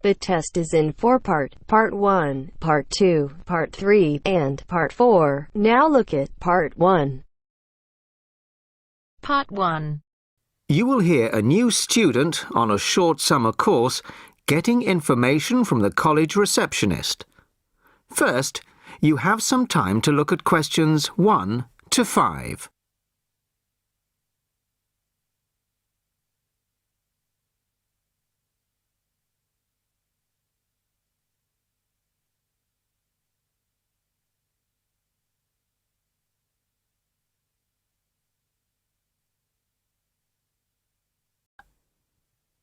The test is in 4 parts: Part 1, Part 2, Part 3, and Part 4. Now look at Part 1. Part 1. You will hear a new student on a short summer course getting information from the college receptionist. First, you have some time to look at questions 1 to 5.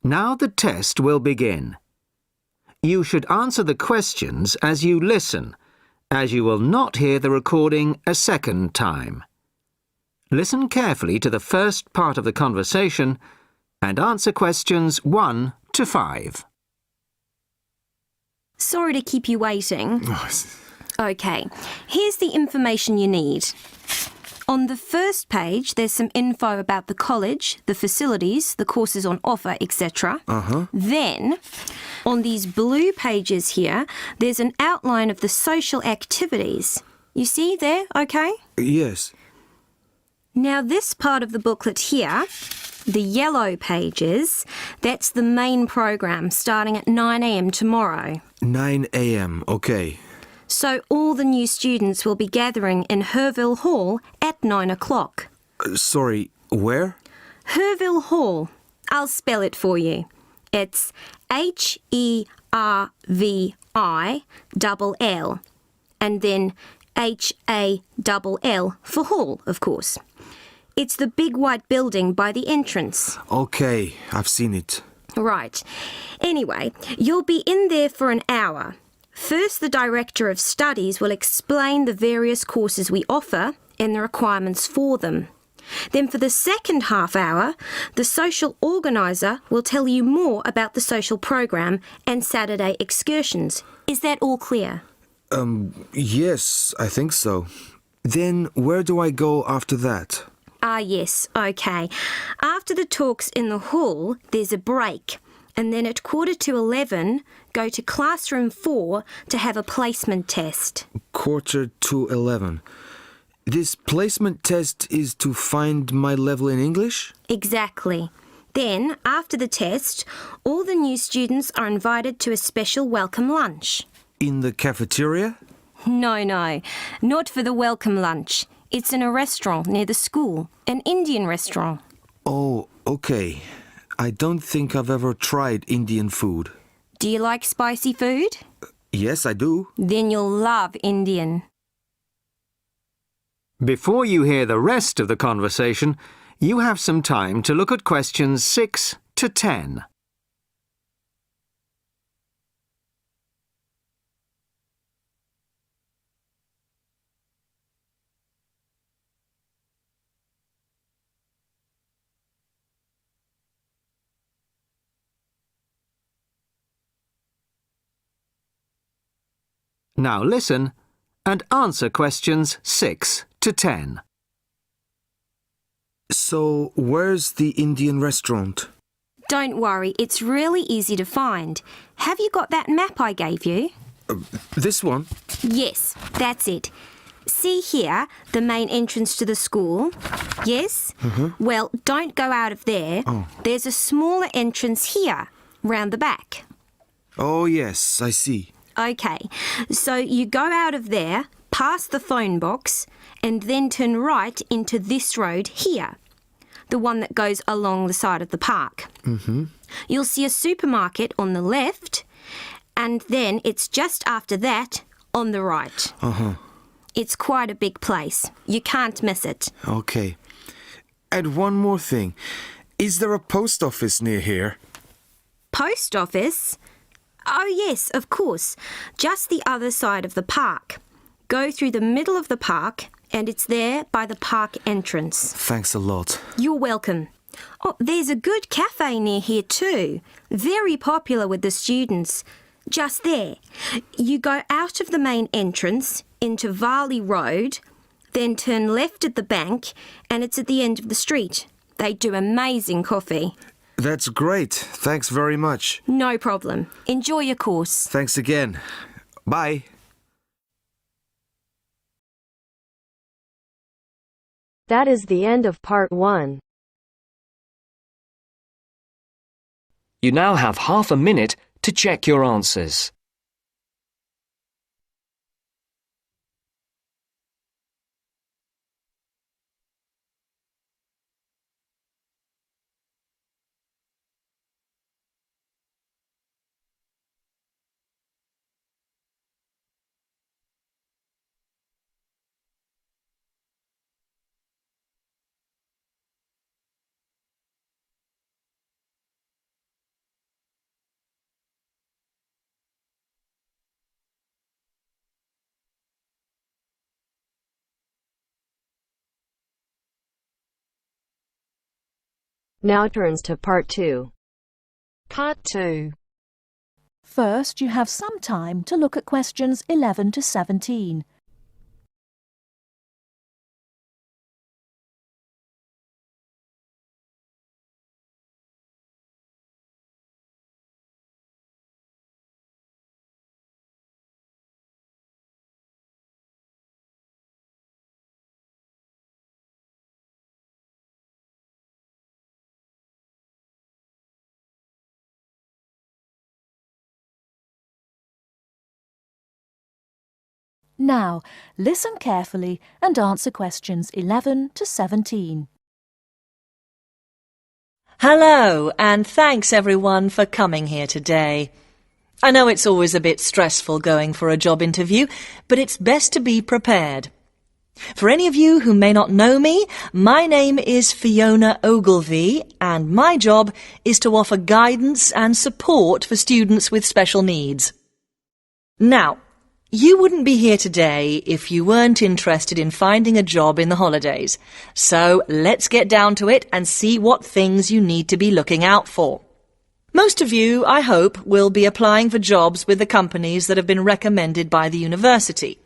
Now the test will begin. You should answer the questions as you listen, as you will not hear the recording a second time. Listen carefully to the first part of the conversation and answer questions 1 to 5. Sorry to keep you waiting. Okay, here's the information you need. On the first page, there's some info about the college, the facilities, the courses on offer, etc. Then, on these blue pages here, there's an outline of the social activities. You see there, okay? Yes. Now, this part of the booklet here, the yellow pages, that's the main program starting at 9 a.m. tomorrow. 9 a.m., okay. So all the new students will be gathering in Herville Hall at 9 o'clock. Sorry, where? Herville Hall. I'll spell it for you. It's HERVILL and then HALL for hall, of course. It's the big white building by the entrance. Okay, I've seen it. Right. Anyway, you'll be in there for an hour. First, the Director of Studies will explain the various courses we offer and the requirements for them. Then for the second half hour, the social organiser will tell you more about the social program and Saturday excursions. Is that all clear? Yes, I think so. Then where do I go after that? Yes, okay. After the talks in the hall, there's a break. And then at 11:15, go to classroom 4 to have a placement test. 11:45. This placement test is to find my level in English? Exactly. Then, after the test, all the new students are invited to a special welcome lunch. In the cafeteria? No, not for the welcome lunch. It's in a restaurant near the school, an Indian restaurant. Oh, okay. I don't think I've ever tried Indian food. Do you like spicy food? Yes, I do. Then you'll love Indian. Before you hear the rest of the conversation, you have some time to look at questions 6 to 10. Now listen and answer questions 6 to 10. So, where's the Indian restaurant? Don't worry, it's really easy to find. Have you got that map I gave you? This one? Yes, that's it. See here, the main entrance to the school? Yes? Well, don't go out of there. There's a smaller entrance here, round the back. Oh, yes, I see. Okay, so you go out of there, past the phone box, and then turn right into this road here, the one that goes along the side of the park. You'll see a supermarket on the left, and then it's just after that on the right. It's quite a big place. You can't miss it. Okay. And one more thing. Is there a post office near here? Post office? Oh yes, of course. Just the other side of the park. Go through the middle of the park and it's there by the park entrance. Thanks a lot. You're welcome. Oh, there's a good cafe near here too. Very popular with the students. Just there. You go out of the main entrance into Varley Road, then turn left at the bank and it's at the end of the street. They do amazing coffee. That's great. Thanks very much. No problem. Enjoy your course. Thanks again. Bye. That is the end of part 1. You now have half a minute to check your answers. Now turns to part 2. Part 2. First, you have some time to look at questions 11 to 17. Now, listen carefully and answer questions 11 to 17. Hello, and thanks everyone for coming here today. I know it's always a bit stressful going for a job interview, but it's best to be prepared. For any of you who may not know me, my name is Fiona Ogilvie, and my job is to offer guidance and support for students with special needs. Now, you wouldn't be here today if you weren't interested in finding a job in the holidays. So let's get down to it and see what things you need to be looking out for. Most of you, I hope, will be applying for jobs with the companies that have been recommended by the university.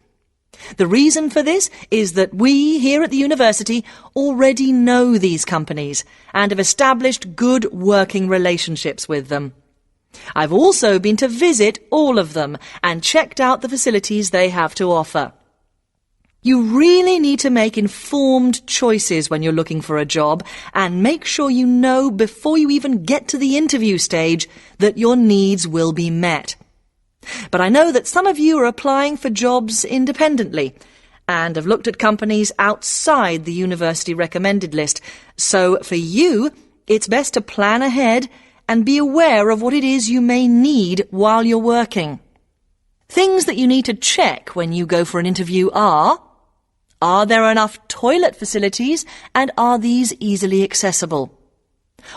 The reason for this is that we here at the university already know these companies and have established good working relationships with them. I've also been to visit all of them and checked out the facilities they have to offer. You really need to make informed choices when you're looking for a job and make sure you know before you even get to the interview stage that your needs will be met. But I know that some of you are applying for jobs independently and have looked at companies outside the university recommended list. So for you, it's best to plan ahead and be aware of what it is you may need while you're working. Things that you need to check when you go for an interview are there enough toilet facilities and are these easily accessible?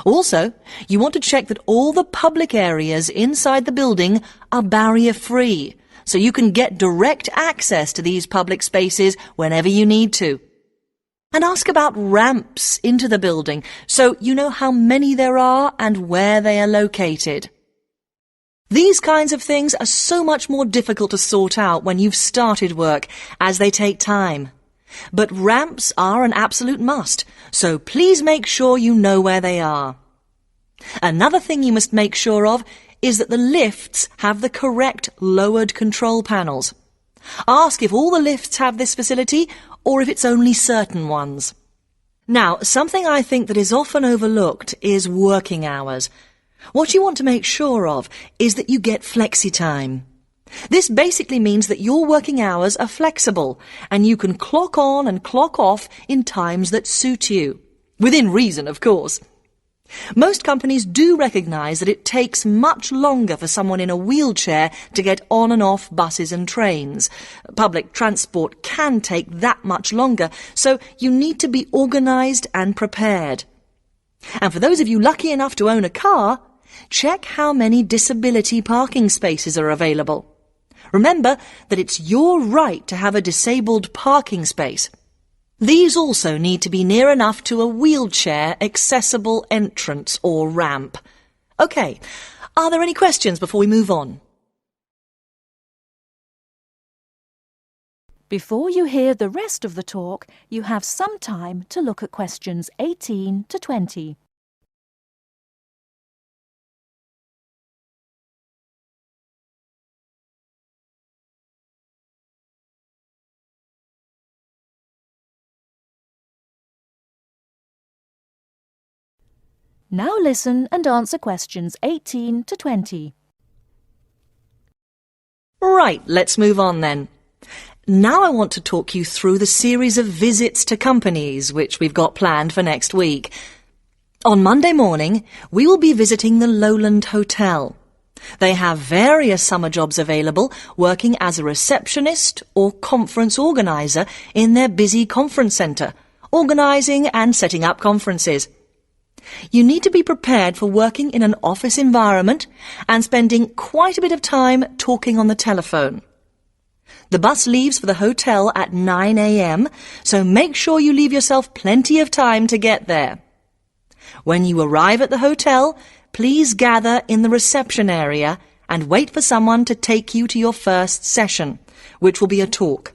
Also, you want to check that all the public areas inside the building are barrier-free, so you can get direct access to these public spaces whenever you need to. And ask about ramps into the building, so you know how many there are and where they are located. These kinds of things are so much more difficult to sort out when you've started work, as they take time. But ramps are an absolute must, so please make sure you know where they are. Another thing you must make sure of is that the lifts have the correct lowered control panels. Ask if all the lifts have this facility or if it's only certain ones. Now, something I think that is often overlooked is working hours. What you want to make sure of is that you get flexi time. This basically means that your working hours are flexible and you can clock on and clock off in times that suit you. Within reason, of course. Most companies do recognise that it takes much longer for someone in a wheelchair to get on and off buses and trains. Public transport can take that much longer, so you need to be organised and prepared. And for those of you lucky enough to own a car, check how many disability parking spaces are available. Remember that it's your right to have a disabled parking space. These also need to be near enough to a wheelchair accessible entrance or ramp. OK, are there any questions before we move on? Before you hear the rest of the talk, you have some time to look at questions 18 to 20. Now listen and answer questions 18 to 20. Right, let's move on then. Now I want to talk you through the series of visits to companies which we've got planned for next week. On Monday morning, we will be visiting the Lowland Hotel. They have various summer jobs available, working as a receptionist or conference organiser in their busy conference centre, organising and setting up conferences. You need to be prepared for working in an office environment and spending quite a bit of time talking on the telephone. The bus leaves for the hotel at 9 a.m, so make sure you leave yourself plenty of time to get there. When you arrive at the hotel, please gather in the reception area and wait for someone to take you to your first session, which will be a talk.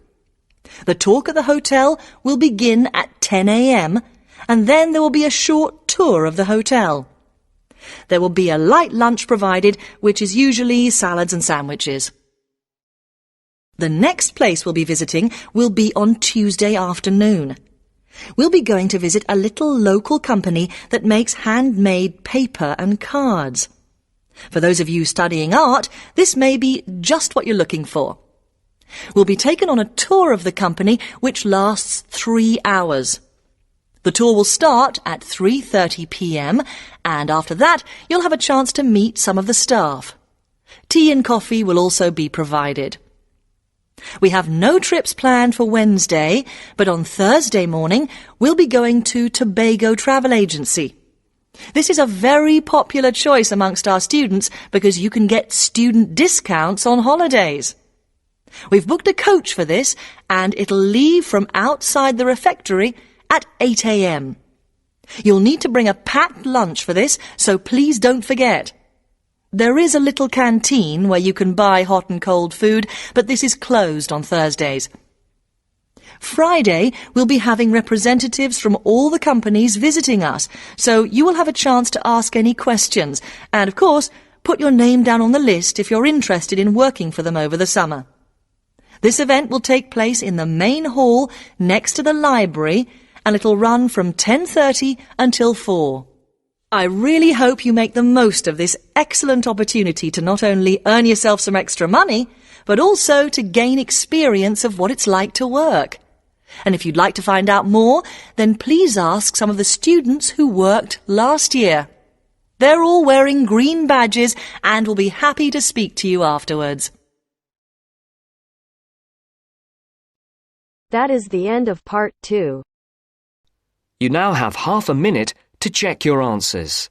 The talk at the hotel will begin at 10 a.m, and then there will be a short tour of the hotel. There will be a light lunch provided, which is usually salads and sandwiches. The next place we'll be visiting will be on Tuesday afternoon. We'll be going to visit a little local company that makes handmade paper and cards. For those of you studying art, this may be just what you're looking for. We'll be taken on a tour of the company which lasts 3 hours. The tour will start at 3:30 p.m, and after that you'll have a chance to meet some of the staff. Tea and coffee will also be provided. We have no trips planned for Wednesday, but on Thursday morning we'll be going to Tobago Travel Agency. This is a very popular choice amongst our students because you can get student discounts on holidays. We've booked a coach for this, and it'll leave from outside the refectory at 8 a.m. You'll need to bring a packed lunch for this, so please don't forget. There is a little canteen where you can buy hot and cold food, but this is closed on Thursdays. Friday, we'll be having representatives from all the companies visiting us, so you will have a chance to ask any questions, and of course, put your name down on the list if you're interested in working for them over the summer. This event will take place in the main hall next to the library, and it'll run from 10:30 until 4. I really hope you make the most of this excellent opportunity to not only earn yourself some extra money, but also to gain experience of what it's like to work. And if you'd like to find out more, then please ask some of the students who worked last year. They're all wearing green badges and will be happy to speak to you afterwards. That is the end of part 2. You now have half a minute to check your answers.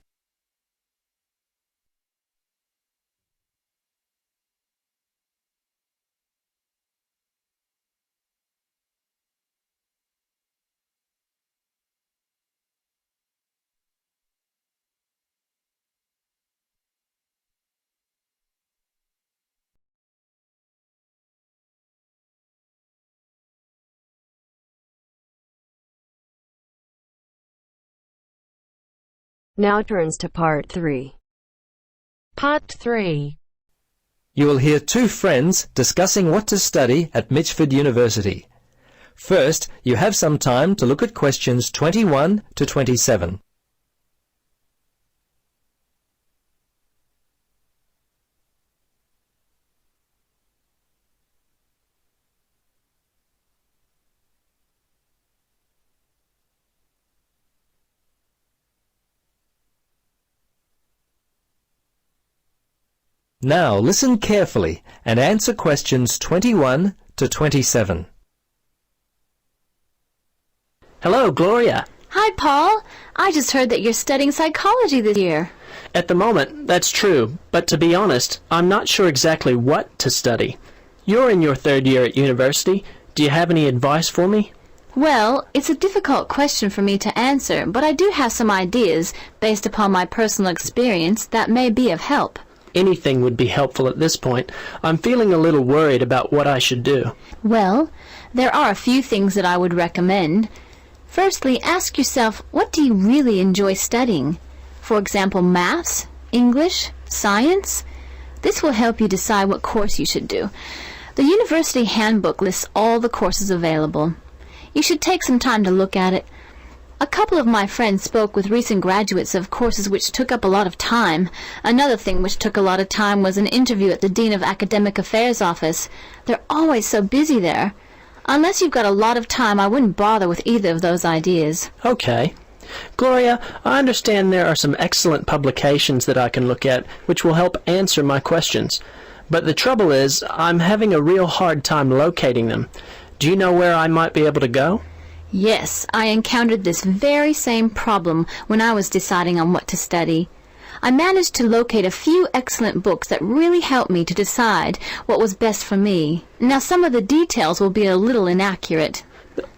Now turns to part 3. Part 3. You will hear two friends discussing what to study at Mitchford University. First, you have some time to look at questions 21 to 27. Now listen carefully and answer questions 21 to 27. Hello, Gloria. Hi, Paul. I just heard that you're studying psychology this year. At the moment, that's true, but to be honest, I'm not sure exactly what to study. You're in your 3rd year at university. Do you have any advice for me? Well, it's a difficult question for me to answer, but I do have some ideas based upon my personal experience that may be of help. Anything would be helpful at this point. I'm feeling a little worried about what I should do. Well, there are a few things that I would recommend. Firstly, ask yourself, what do you really enjoy studying? For example, maths, English, science? This will help you decide what course you should do. The university handbook lists all the courses available. You should take some time to look at it. A couple of my friends spoke with recent graduates of courses which took up a lot of time. Another thing which took a lot of time was an interview at the Dean of Academic Affairs office. They're always so busy there. Unless you've got a lot of time, I wouldn't bother with either of those ideas. Okay. Gloria, I understand there are some excellent publications that I can look at which will help answer my questions. But the trouble is, I'm having a real hard time locating them. Do you know where I might be able to go? Yes, I encountered this very same problem when I was deciding on what to study. I managed to locate a few excellent books that really helped me to decide what was best for me. Now, some of the details will be a little inaccurate.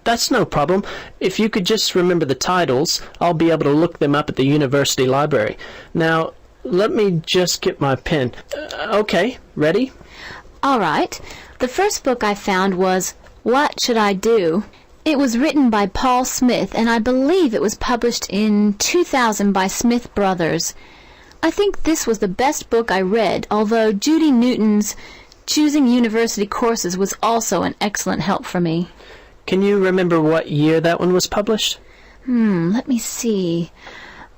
That's no problem. If you could just remember the titles, I'll be able to look them up at the university library. Now, let me just get my pen. Okay, ready? All right. The first book I found was What Should I Do? It was written by Paul Smith, and I believe it was published in 2000 by Smith Brothers. I think this was the best book I read, although Judy Newton's Choosing University Courses was also an excellent help for me. Can you remember what year that one was published? Let me see.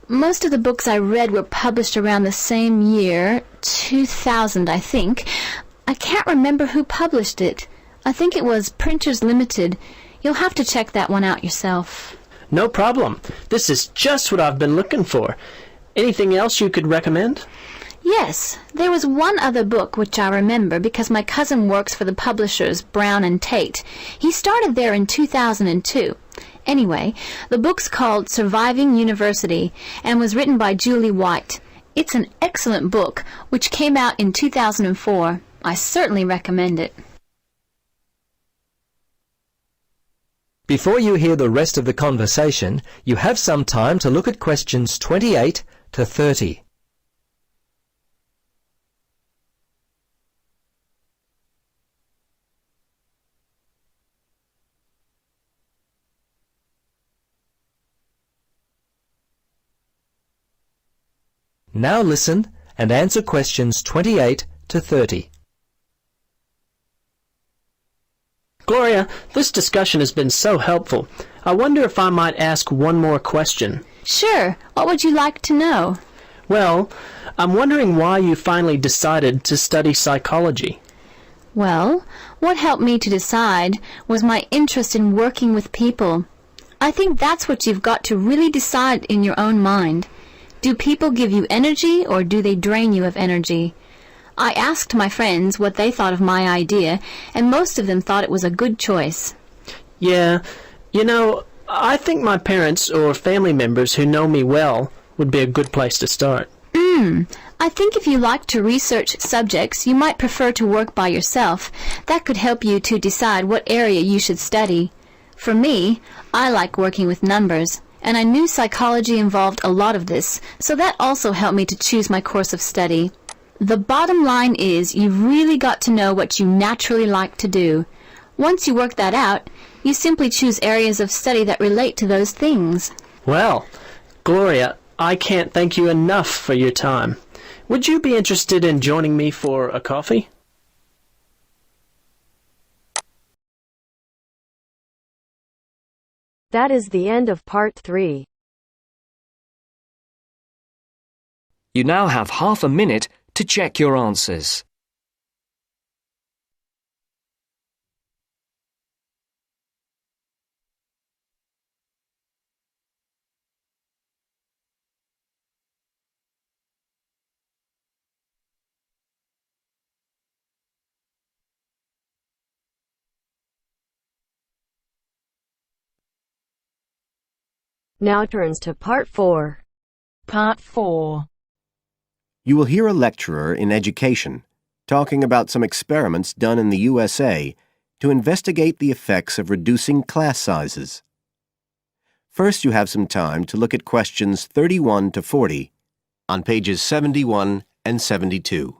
Most of the books I read were published around the same year, 2000, I think. I can't remember who published it. I think it was Printers Limited. You'll have to check that one out yourself. No problem. This is just what I've been looking for. Anything else you could recommend? Yes, there was one other book which I remember because my cousin works for the publishers Brown and Tate. He started there in 2002. Anyway, the book's called Surviving University and was written by Julie White. It's an excellent book which came out in 2004. I certainly recommend it. Before you hear the rest of the conversation, you have some time to look at questions 28 to 30. Now listen and answer questions 28 to 30. Gloria, this discussion has been so helpful. I wonder if I might ask one more question. Sure. What would you like to know? Well, I'm wondering why you finally decided to study psychology. Well, what helped me to decide was my interest in working with people. I think that's what you've got to really decide in your own mind. Do people give you energy or do they drain you of energy? I asked my friends what they thought of my idea, and most of them thought it was a good choice. Yeah, you know, I think my parents or family members who know me well would be a good place to start. I think if you like to research subjects, you might prefer to work by yourself. That could help you to decide what area you should study. For me, I like working with numbers, and I knew psychology involved a lot of this, so that also helped me to choose my course of study. The bottom line is you've really got to know what you naturally like to do. Once you work that out, you simply choose areas of study that relate to those things. Well, Gloria, I can't thank you enough for your time. Would you be interested in joining me for a coffee? That is the end of part 3. You now have half a minute to check your answers. Now turns to part 4. Part 4. You will hear a lecturer in education talking about some experiments done in the USA to investigate the effects of reducing class sizes. First, you have some time to look at questions 31 to 40 on pages 71 and 72.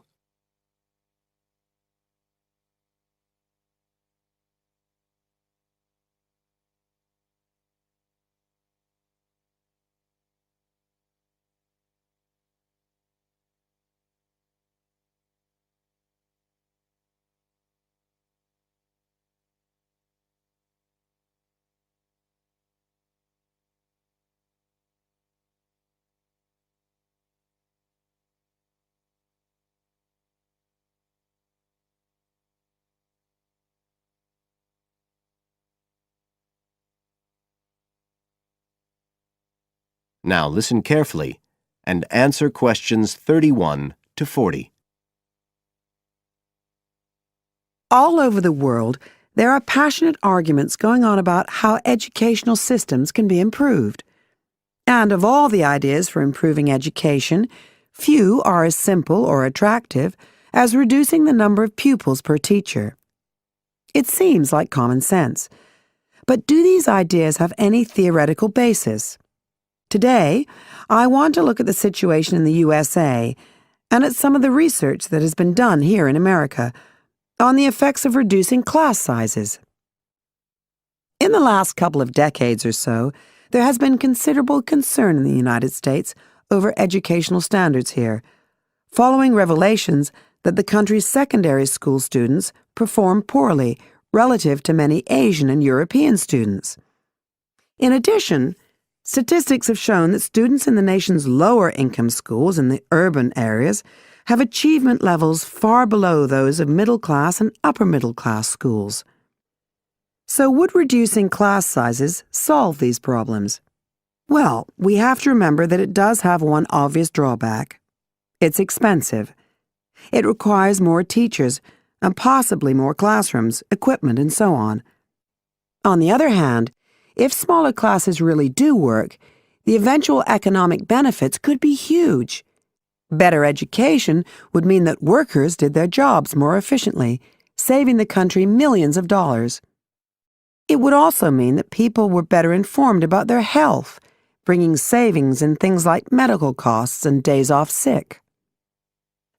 Now listen carefully and answer questions 31 to 40. All over the world, there are passionate arguments going on about how educational systems can be improved. And of all the ideas for improving education, few are as simple or attractive as reducing the number of pupils per teacher. It seems like common sense. But do these ideas have any theoretical basis? Today, I want to look at the situation in the USA and at some of the research that has been done here in America on the effects of reducing class sizes. In the last couple of decades or so, there has been considerable concern in the United States over educational standards here, following revelations that the country's secondary school students perform poorly relative to many Asian and European students. In addition, statistics have shown that students in the nation's lower-income schools in the urban areas have achievement levels far below those of middle-class and upper-middle-class schools. So would reducing class sizes solve these problems? Well, we have to remember that it does have one obvious drawback. It's expensive. It requires more teachers and possibly more classrooms, equipment, and so on. On the other hand, if smaller classes really do work, the eventual economic benefits could be huge. Better education would mean that workers did their jobs more efficiently, saving the country millions of dollars. It would also mean that people were better informed about their health, bringing savings in things like medical costs and days off sick.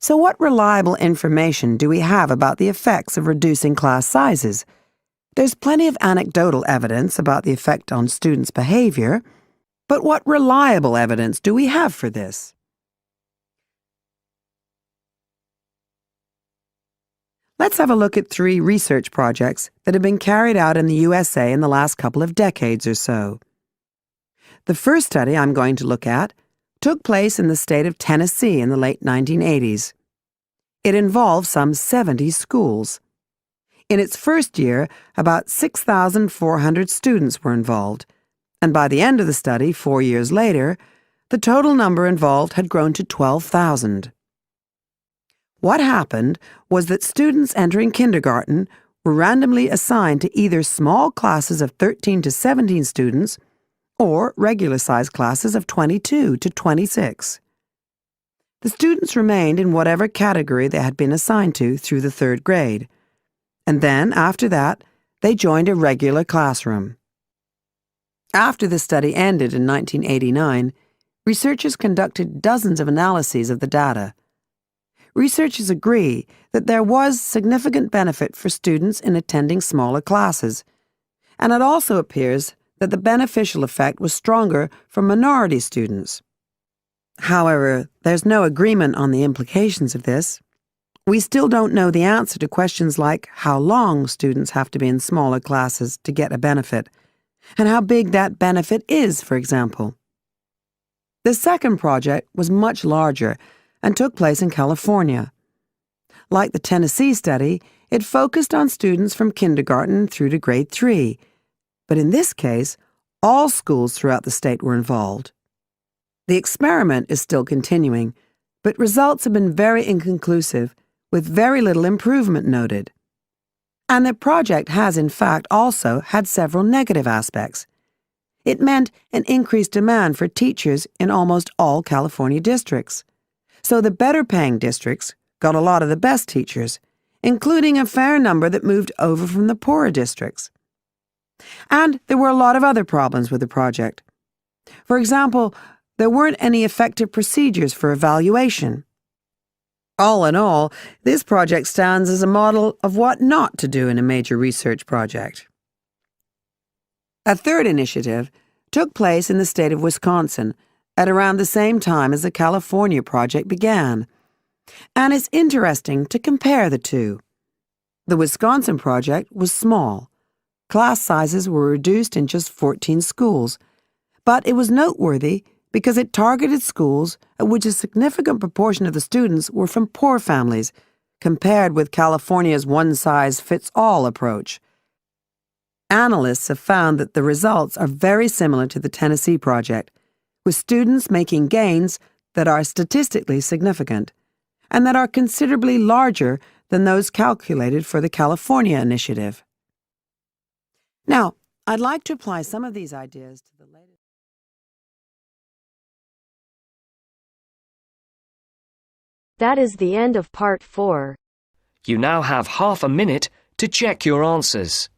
So what reliable information do we have about the effects of reducing class sizes? There's plenty of anecdotal evidence about the effect on students' behavior, but what reliable evidence do we have for this? Let's have a look at 3 research projects that have been carried out in the USA in the last couple of decades or so. The first study I'm going to look at took place in the state of Tennessee in the late 1980s. It involved some 70 schools. In its first year, about 6,400 students were involved, and by the end of the study, 4 years later, the total number involved had grown to 12,000. What happened was that students entering kindergarten were randomly assigned to either small classes of 13 to 17 students or regular-sized classes of 22 to 26. The students remained in whatever category they had been assigned to through the 3rd grade, and then, after that, they joined a regular classroom. After the study ended in 1989, researchers conducted dozens of analyses of the data. Researchers agree that there was significant benefit for students in attending smaller classes, and it also appears that the beneficial effect was stronger for minority students. However, there's no agreement on the implications of this. We still don't know the answer to questions like how long students have to be in smaller classes to get a benefit, and how big that benefit is, for example. The second project was much larger and took place in California. Like the Tennessee study, it focused on students from kindergarten through to grade 3, but in this case, all schools throughout the state were involved. The experiment is still continuing, but results have been very inconclusive, with very little improvement noted. And the project has, in fact, also had several negative aspects. It meant an increased demand for teachers in almost all California districts. So the better-paying districts got a lot of the best teachers, including a fair number that moved over from the poorer districts. And there were a lot of other problems with the project. For example, there weren't any effective procedures for evaluation. All in all, this project stands as a model of what not to do in a major research project. A third initiative took place in the state of Wisconsin at around the same time as the California project began, and it's interesting to compare the two. The Wisconsin project was small. Class sizes were reduced in just 14 schools, but it was noteworthy because it targeted schools at which a significant proportion of the students were from poor families, compared with California's one-size-fits-all approach. Analysts have found that the results are very similar to the Tennessee project, with students making gains that are statistically significant and that are considerably larger than those calculated for the California initiative. Now, I'd like to apply some of these ideas to the latest. That is the end of part 4. You now have half a minute to check your answers.